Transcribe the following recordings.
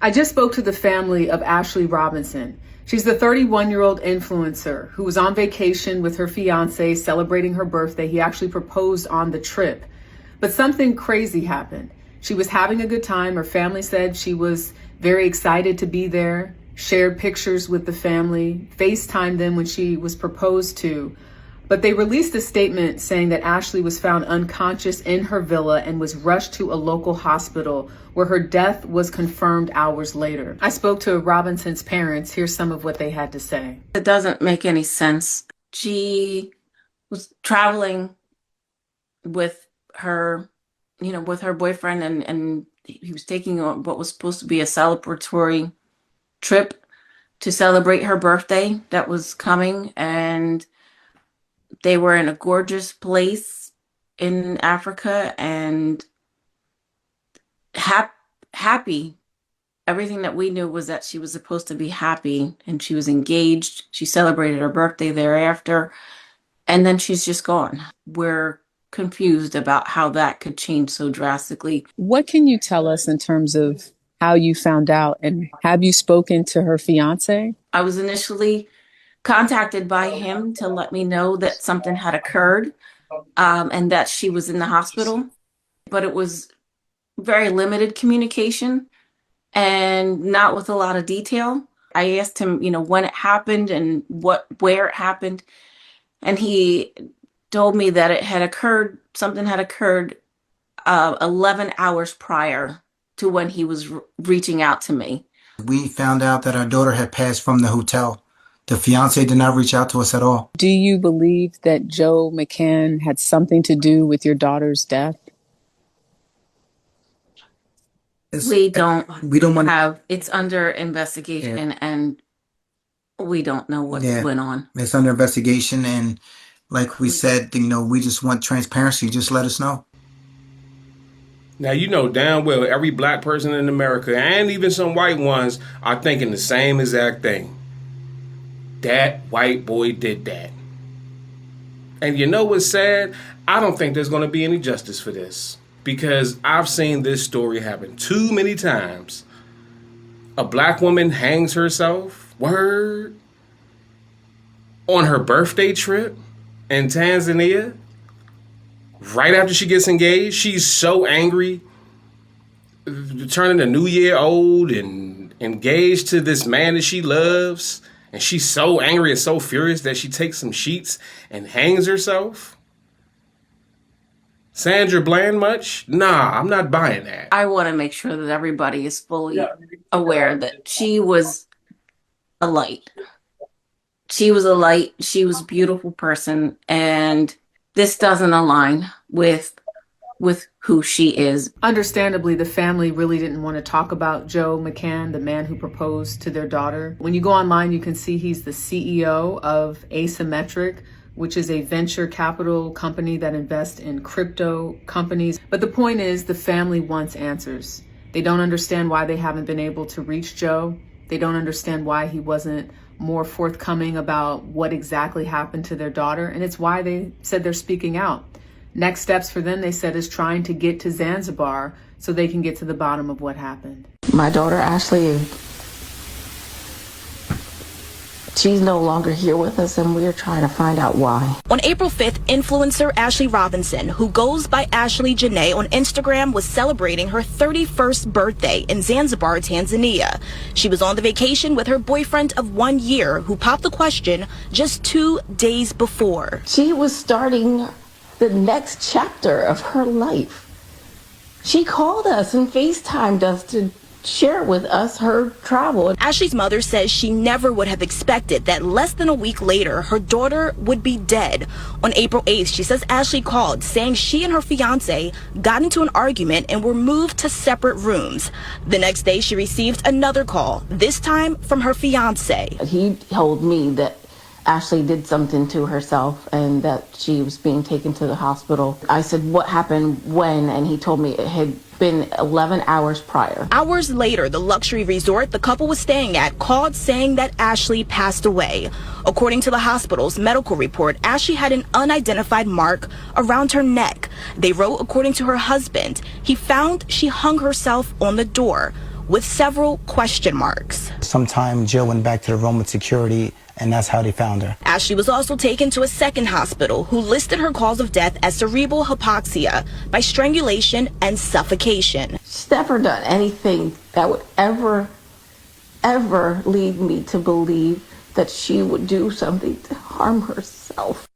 I just spoke to the family of Ashlee Robinson. She's the 31-year-old influencer who was on vacation with her fiance celebrating her birthday. He actually proposed on the trip. But something crazy happened. She was having a good time. Her family said she was very excited to be there, shared pictures with the family, FaceTimed them when she was proposed to. But they released a statement saying that Ashlee was found unconscious in her villa and was rushed to a local hospital where her death was confirmed hours later. I spoke to Robinson's parents. Here's some of what they had to say. It doesn't make any sense. She was traveling with her, with her boyfriend, and he was taking what was supposed to be a celebratory trip to celebrate her birthday that was coming, and they were in a gorgeous place in Africa and happy. Everything that we knew was that she was supposed to be happy, and she was engaged. She celebrated her birthday thereafter, and then she's just gone. We're confused about how that could change so drastically. What can you tell us in terms of how you found out, and have you spoken to her fiance? I was initially contacted by him to let me know that something had occurred, and that she was in the hospital, but it was very limited communication and not with a lot of detail. I asked him, when it happened and where it happened, and he told me that something had occurred 11 hours prior to when he was reaching out to me. We found out that our daughter had passed from the hotel. The fiance did not reach out to us at all. Do you believe that Joe McCann had something to do with your daughter's death? We don't have, it's under investigation, and we don't know what went on. It's under investigation, and like we said, we just want transparency. Just let us know. Now, you know damn well every black person in America, and even some white ones, are thinking the same exact thing. That white boy did that. And you know what's sad? I don't think there's going to be any justice for this, because I've seen this story happen too many times. A black woman hangs herself, on her birthday trip in Tanzania. Right after she gets engaged, she's so angry, turning a New Year old and engaged to this man that she loves. And she's so angry and so furious that she takes some sheets and hangs herself. Sandra Bland much? Nah, I'm not buying that. I want to make sure that everybody is fully aware that she was a light. She was a light. She was a beautiful person. And this doesn't align with who she is. Understandably, the family really didn't want to talk about Joe McCann, the man who proposed to their daughter. When you go online, you can see he's the CEO of Asymmetric, which is a venture capital company that invests in crypto companies. But the point is, the family wants answers. They don't understand why they haven't been able to reach Joe. They don't understand why he wasn't more forthcoming about what exactly happened to their daughter. And it's why they said they're speaking out. Next steps for them, they said, is trying to get to Zanzibar so they can get to the bottom of what happened. My daughter, Ashlee, she's no longer here with us, and we're trying to find out why. On April 5th, influencer Ashlee Robinson, who goes by Ashlee Jenae on Instagram, was celebrating her 31st birthday in Zanzibar, Tanzania. She was on the vacation with her boyfriend of 1 year, who popped the question just 2 days before. She was starting the next chapter of her life. She called us and FaceTimed us to share with us her travel. Ashlee's mother says she never would have expected that less than a week later, her daughter would be dead. On April 8th, she says Ashlee called saying she and her fiance got into an argument and were moved to separate rooms. The next day, she received another call, this time from her fiance. He told me that Ashlee did something to herself and that she was being taken to the hospital. I said, what happened, when? And he told me it had been 11 hours prior. Hours later, the luxury resort the couple was staying at called saying that Ashlee passed away. According to the hospital's medical report, Ashlee had an unidentified mark around her neck. They wrote, according to her husband, he found she hung herself on the door. with several question marks. Sometime Jill went back to the room with security, and that's how they found her. Ashlee was also taken to a second hospital who listed her cause of death as cerebral hypoxia by strangulation and suffocation. She's never done anything that would ever lead me to believe that she would do something to harm herself.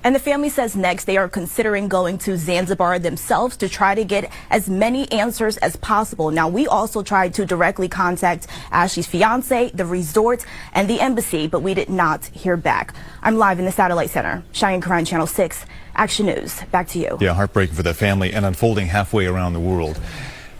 And the family says next they are considering going to Zanzibar themselves to try to get as many answers as possible. Now, we also tried to directly contact Ashlee's fiance, the resort, and the embassy, but we did not hear back. I'm live in the Satellite Center. Cheyenne Crine, Channel 6, Action News. Back to you. Yeah, heartbreaking for the family and unfolding halfway around the world.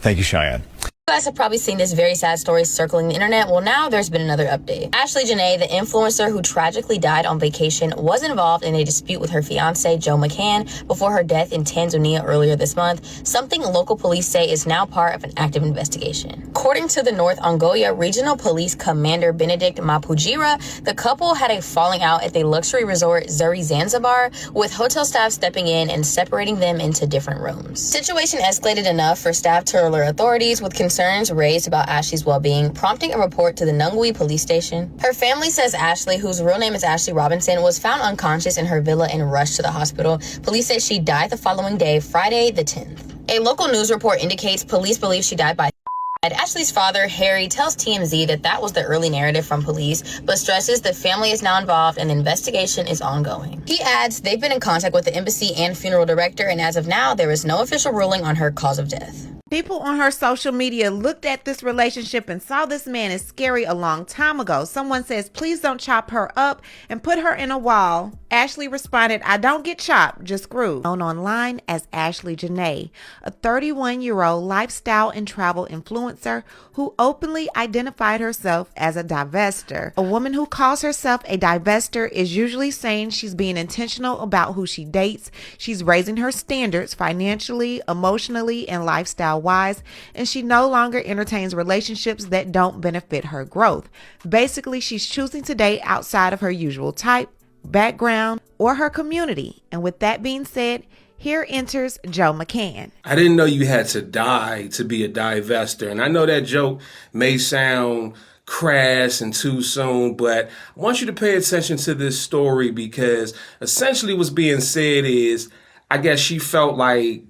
Thank you, Cheyenne. You guys have probably seen this very sad story circling the internet. Well, now there's been another update. Ashlee Jenae, the influencer who tragically died on vacation, was involved in a dispute with her fiance, Joe McCann, before her death in Tanzania earlier this month, something local police say is now part of an active investigation. According to the North Ongoya Regional Police Commander Benedict Mapujira, the couple had a falling out at the luxury resort Zuri Zanzibar, with hotel staff stepping in and separating them into different rooms. Situation escalated enough for staff to alert authorities, with concerns raised about Ashlee's well-being, prompting a report to the Nungwi police station. Her family says Ashlee, whose real name is Ashlee Robinson, was found unconscious in her villa and rushed to the hospital. Police say she died the following day, Friday the 10th. A local news report indicates police believe she died by Ashlee's father, Harry, tells TMZ that was the early narrative from police, but stresses the family is now involved and the investigation is ongoing. He adds they've been in contact with the embassy and funeral director, and as of now, there is no official ruling on her cause of death. People on her social media looked at this relationship and saw this man as scary a long time ago. Someone says, please don't chop her up and put her in a wall. Ashlee responded, I don't get chopped, just screwed. Known online as Ashlee Jenae, a 31-year-old lifestyle and travel influencer who openly identified herself as a divester. A woman who calls herself a divester is usually saying she's being intentional about who she dates. She's raising her standards financially, emotionally, and lifestyle-wise, and she no longer entertains relationships that don't benefit her growth. Basically, she's choosing to date outside of her usual type, background, or her community. And with that being said, here enters Joe McCann. I didn't know you had to die to be a divester. And I know that joke may sound crass and too soon, but I want you to pay attention to this story, because essentially what's being said is, I guess she felt like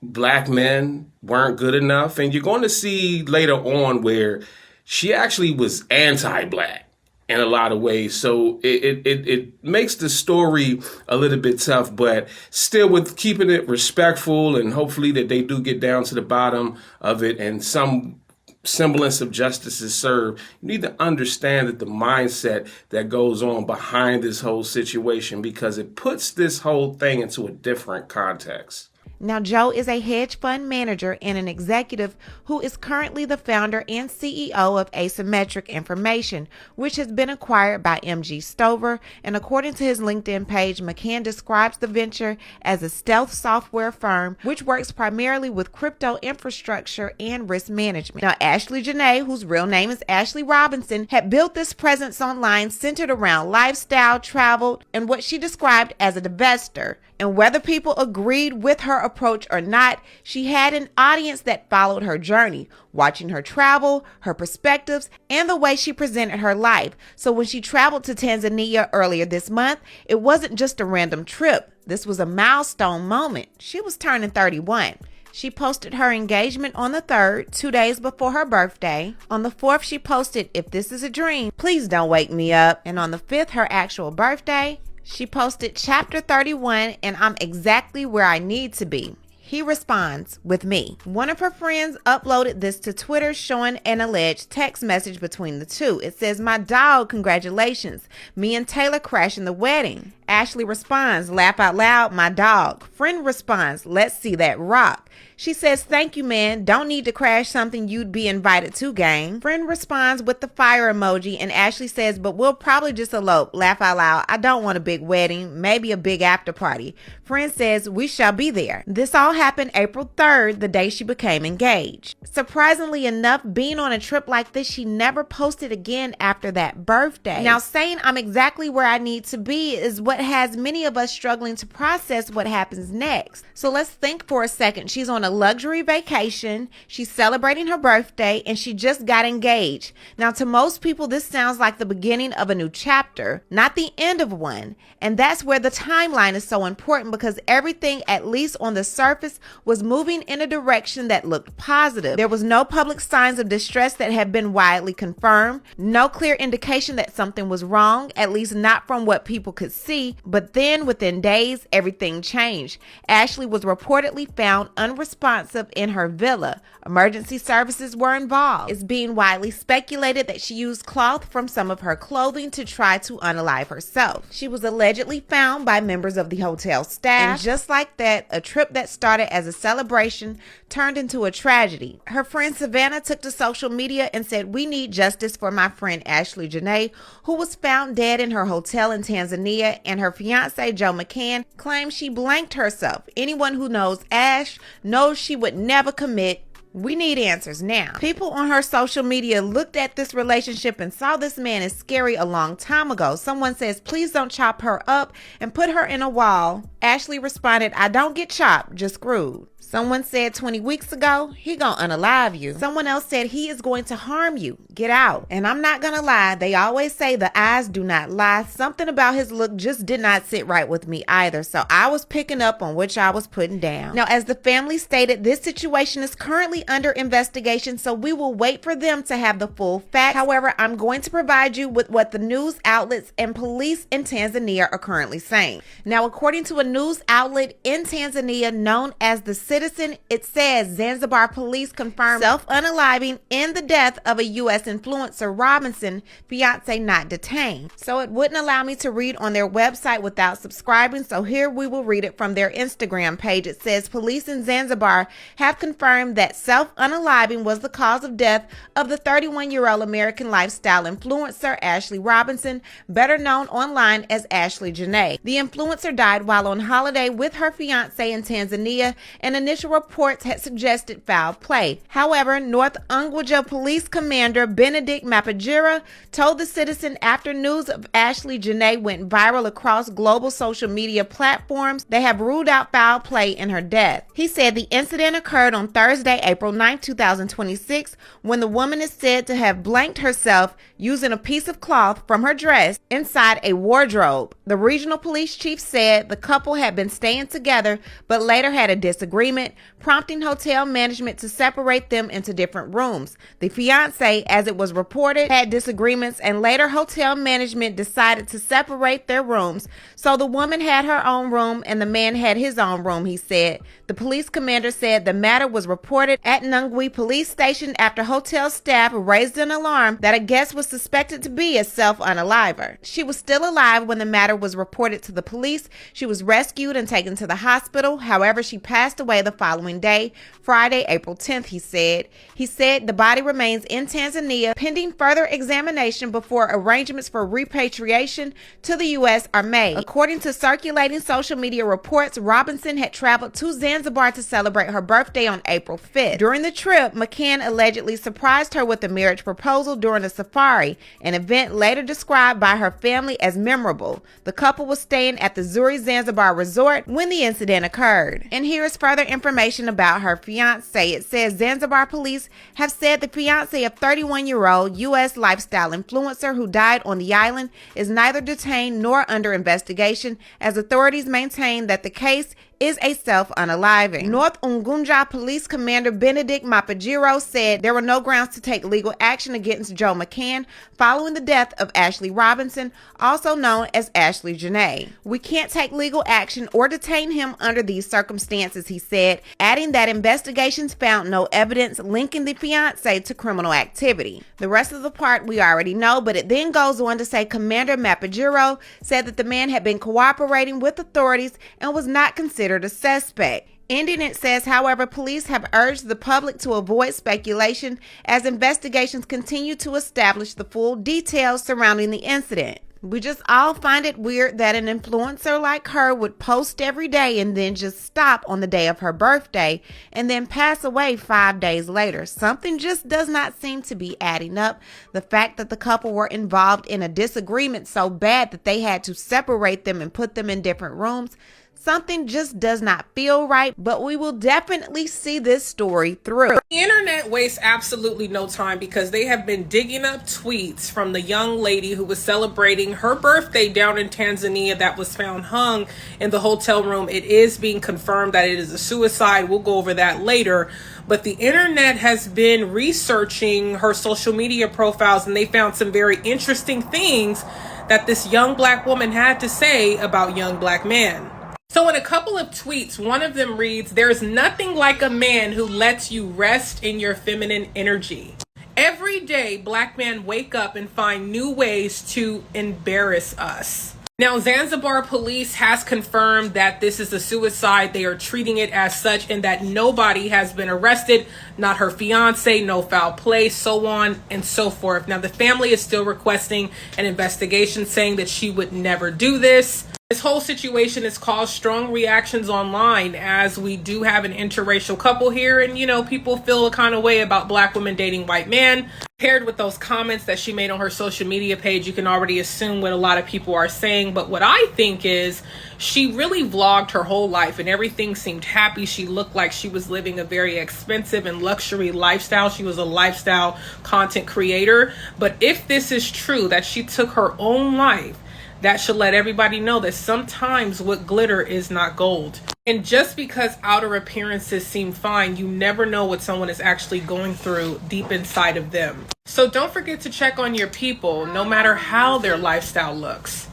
black men weren't good enough. And you're going to see later on where she actually was anti-black in a lot of ways. So it makes the story a little bit tough, but still with keeping it respectful, and hopefully that they do get down to the bottom of it and some semblance of justice is served. You need to understand that the mindset that goes on behind this whole situation, because it puts this whole thing into a different context. Now, Joe is a hedge fund manager and an executive who is currently the founder and CEO of Asymmetric Information, which has been acquired by MG Stover. And according to his LinkedIn page, McCann describes the venture as a stealth software firm which works primarily with crypto infrastructure and risk management. Now, Ashlee Jenae, whose real name is Ashlee Robinson, had built this presence online centered around lifestyle, travel, and what she described as a divester. And whether people agreed with her approach or not, she had an audience that followed her journey, watching her travel, her perspectives, and the way she presented her life. So when she traveled to Tanzania earlier this month, it wasn't just a random trip. This was a milestone moment. She was turning 31. She posted her engagement on the 3rd, 2 days before her birthday. On the 4th, she posted, "If this is a dream, please don't wake me up." And on the 5th, her actual birthday, she posted chapter 31 and I'm exactly where I need to be. He responds with me. One of her friends uploaded this to Twitter showing an alleged text message between the two. It says, "My dog, congratulations. Me and Taylor crashing the wedding." Ashlee responds, "Laugh out loud, my dog." Friend responds, "Let's see that rock." She says, "Thank you, man. Don't need to crash something you'd be invited to, gang." Friend responds with the fire emoji, and Ashlee says, "But we'll probably just elope. Laugh out loud. I don't want a big wedding, maybe a big after party." Friend says, "We shall be there." This all happened April 3rd, the day she became engaged. Surprisingly enough, being on a trip like this, she never posted again after that birthday. Now, saying I'm exactly where I need to be is what what has many of us struggling to process what happens next. So let's think for a second. She's on a luxury vacation, she's celebrating her birthday, and she just got engaged. Now, to most people, this sounds like the beginning of a new chapter, not the end of one. And that's where the timeline is so important, because everything, at least on the surface, was moving in a direction that looked positive. There was no public signs of distress that had been widely confirmed, no clear indication that something was wrong, at least not from what people could see. But then within days, everything changed. Ashlee was reportedly found unresponsive in her villa. Emergency services were involved. It's being widely speculated that she used cloth from some of her clothing to try to unalive herself. She was allegedly found by members of the hotel staff, and just like that, a trip that started as a celebration turned into a tragedy. Her friend Savannah took to social media and said, "We need justice for my friend Ashlee Jenae, who was found dead in her hotel in Tanzania," and her fiance Joe McCann claimed she blanked herself. Anyone who knows Ash knows she would never commit. We need answers now. People on her social media looked at this relationship and saw this man as scary a long time ago. Someone says, "Please don't chop her up and put her in a wall." Ashlee responded, "I don't get chopped, just screwed." Someone said 20 weeks ago, "He gonna unalive you." Someone else said, "He is going to harm you. Get out." And I'm not gonna lie, they always say the eyes do not lie. Something about his look just did not sit right with me either. So I was picking up on which I was putting down. Now, as the family stated, this situation is currently under investigation, so we will wait for them to have the full facts. However, I'm going to provide you with what the news outlets and police in Tanzania are currently saying. Now, according to a news outlet in Tanzania known as the Citizen, it says Zanzibar police confirmed self-unaliving in the death of a U.S. influencer, Robinson, fiance not detained. So it wouldn't allow me to read on their website without subscribing, so here we will read it from their Instagram page. It says, police in Zanzibar have confirmed that self-unaliving was the cause of death of the 31-year-old American lifestyle influencer, Ashlee Robinson, better known online as Ashlee Jenae. The influencer died while on holiday with her fiance in Tanzania, and initial reports had suggested foul play. However, North Unguja Police Commander Benedict Mapajira told the Citizen after news of Ashlee Jenae went viral across global social media platforms, they have ruled out foul play in her death. He said the incident occurred on Thursday, April 9, 2026, when the woman is said to have blanked herself using a piece of cloth from her dress inside a wardrobe. The regional police chief said the couple had been staying together but later had a disagreement, prompting hotel management to separate them into different rooms. The fiance, as it was reported, had disagreements, and later hotel management decided to separate their rooms. So the woman had her own room and the man had his own room, he said. The police commander said the matter was reported at Nungwi police station after hotel staff raised an alarm that a guest was suspected to be a self-unaliver. She was still alive when the matter was reported to the police. She was rescued and taken to the hospital. However, she passed away the following day, Friday, April 10th, he said. He said the body remains in Tanzania pending further examination before arrangements for repatriation to the U.S. are made. According to circulating social media reports, Robinson had traveled to Zanzibar to celebrate her birthday on April 5th. During the trip, McCann allegedly surprised her with a marriage proposal during a safari, an event later described by her family as memorable. The couple was staying at the Zuri Zanzibar resort when the incident occurred. And here is further information about her fiance. It says Zanzibar police have said the fiance of 31-year-old U.S. lifestyle influencer who died on the island is neither detained nor under investigation, as authorities maintain that the case is a self-unaliving. North Unguja Police Commander Benedict Mapajiro said there were no grounds to take legal action against Joe McCann following the death of Ashlee Robinson, also known as Ashlee Jenae. "We can't take legal action or detain him under these circumstances," he said, adding that investigations found no evidence linking the fiancé to criminal activity. The rest of the part we already know, but it then goes on to say Commander Mapajiro said that the man had been cooperating with authorities and was not considered a suspect. Ending, it says, however, police have urged the public to avoid speculation as investigations continue to establish the full details surrounding the incident. We just all find it weird that an influencer like her would post every day and then just stop on the day of her birthday and then pass away 5 days later. Something just does not seem to be adding up. The fact that the couple were involved in a disagreement so bad that they had to separate them and put them in different rooms, something just does not feel right, but we will definitely see this story through. The internet wastes absolutely no time because they have been digging up tweets from the young lady who was celebrating her birthday down in Tanzania that was found hung in the hotel room. It is being confirmed that it is a suicide. We'll go over that later. But the internet has been researching her social media profiles, and they found some very interesting things that this young black woman had to say about young black men. So in a couple of tweets, one of them reads, "There's nothing like a man who lets you rest in your feminine energy. Every day, black men wake up and find new ways to embarrass us." Now, Zanzibar police has confirmed that this is a suicide. They are treating it as such and that nobody has been arrested, not her fiance, no foul play, so on and so forth. Now, the family is still requesting an investigation, saying that she would never do this. This whole situation has caused strong reactions online, as we do have an interracial couple here, and people feel a kind of way about black women dating white men. Paired with those comments that she made on her social media page, you can already assume what a lot of people are saying. But what I think is she really vlogged her whole life and everything seemed happy. She looked like she was living a very expensive and luxury lifestyle. She was a lifestyle content creator. But if this is true, that she took her own life, that should let everybody know that sometimes what glitter is not gold. And just because outer appearances seem fine, you never know what someone is actually going through deep inside of them. So don't forget to check on your people, no matter how their lifestyle looks.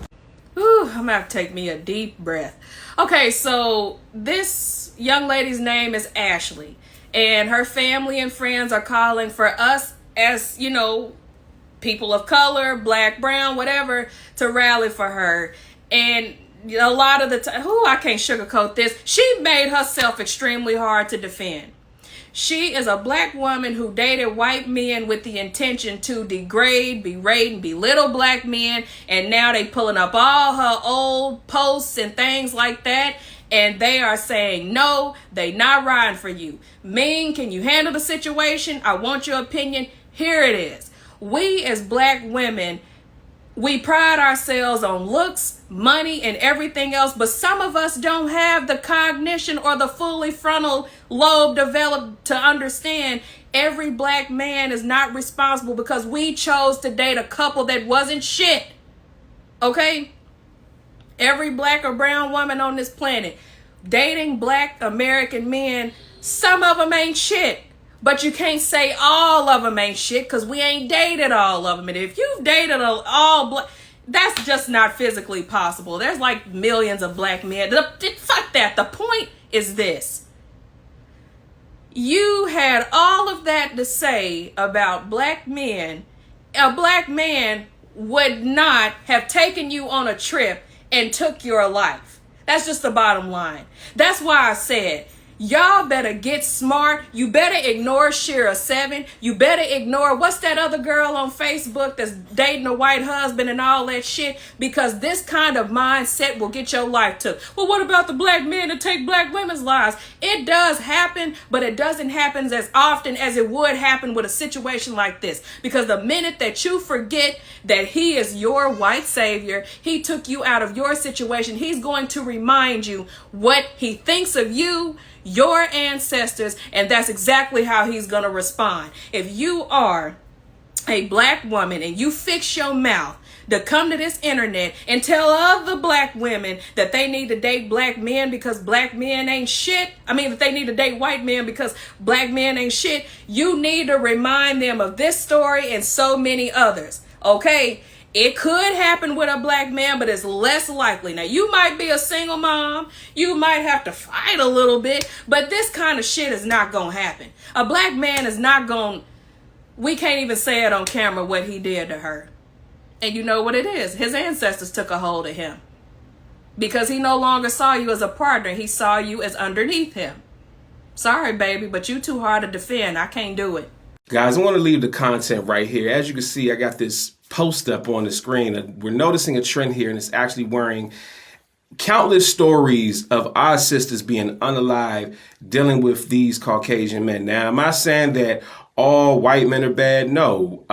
Ooh, I'm gonna have to take me a deep breath. Okay, so this young lady's name is Ashlee, and her family and friends are calling for us as, people of color, black, brown, whatever, to rally for her. And a lot of the time, I can't sugarcoat this, she made herself extremely hard to defend. She is a black woman who dated white men with the intention to degrade, berate, and belittle black men. And now they pulling up all her old posts and things like that. And they are saying, no, they not riding for you. Ming, can you handle the situation? I want your opinion. Here it is. We as black women, we pride ourselves on looks, money, and everything else, but some of us don't have the cognition or the fully frontal lobe developed to understand every black man is not responsible because we chose to date a couple that wasn't shit. Okay? Every black or brown woman on this planet dating black American men, some of them ain't shit. But you can't say all of them ain't shit because we ain't dated all of them. And if you've dated all black, that's just not physically possible. There's like millions of black men. Fuck that. The point is this. You had all of that to say about black men. A black man would not have taken you on a trip and took your life. That's just the bottom line. That's why I said, y'all better get smart. You better ignore Shira 7. You better ignore, what's that other girl on Facebook that's dating a white husband and all that shit, because this kind of mindset will get your life took. Well, what about the black men that take black women's lives? It does happen, but it doesn't happen as often as it would happen with a situation like this. Because the minute that you forget that he is your white savior, he took you out of your situation, he's going to remind you what he thinks of you, your ancestors, and that's exactly how he's going to respond. If you are a black woman and you fix your mouth to come to this internet and tell other black women that they need to date black men because black men ain't shit, that they need to date white men because black men ain't shit, you need to remind them of this story and so many others. Okay? It could happen with a black man, but it's less likely. Now, you might be a single mom. You might have to fight a little bit, but this kind of shit is not going to happen. A black man is not going to, we can't even say it on camera what he did to her. And you know what it is. His ancestors took a hold of him because he no longer saw you as a partner. He saw you as underneath him. Sorry, baby, but you too hard to defend. I can't do it. Guys, I want to leave the content right here. As you can see, I got this post up on the screen. We're noticing a trend here, and it's actually wearing countless stories of our sisters being unalive, dealing with these Caucasian men. Now, am I saying that all white men are bad? No.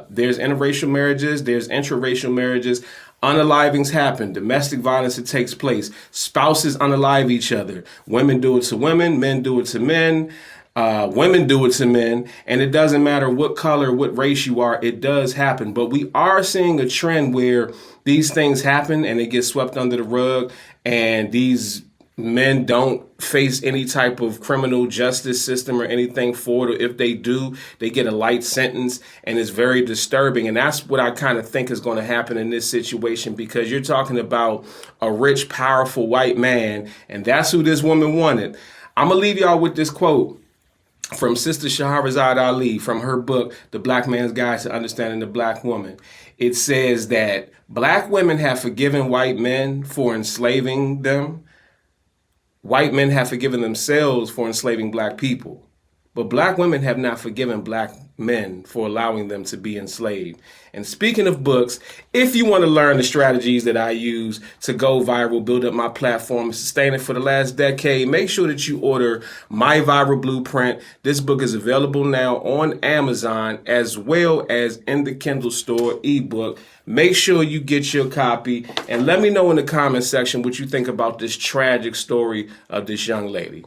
There's interracial marriages, there's intraracial marriages. Unalivings happen. Domestic violence that takes place. Spouses unalive each other. Women do it to women. Men do it to men. Women do it to men. And it doesn't matter what color, what race you are. It does happen. But we are seeing a trend where these things happen and they get swept under the rug. And these men don't face any type of criminal justice system or anything for it. Or if they do, they get a light sentence, and it's very disturbing. And that's what I kind of think is going to happen in this situation, because you're talking about a rich, powerful white man, and that's who this woman wanted. I'm going to leave y'all with this quote from Sister Shahrazad Ali from her book, The Black Man's Guide to Understanding the Black Woman. It says that black women have forgiven white men for enslaving them. White men have forgiven themselves for enslaving black people, but black women have not forgiven black men for allowing them to be enslaved. And speaking of books, if you want to learn the strategies that I use to go viral, build up my platform, and sustain it for the last decade, make sure that you order My Viral Blueprint. This book is available now on Amazon as well as in the Kindle store ebook. Make sure you get your copy and let me know in the comment section what you think about this tragic story of this young lady.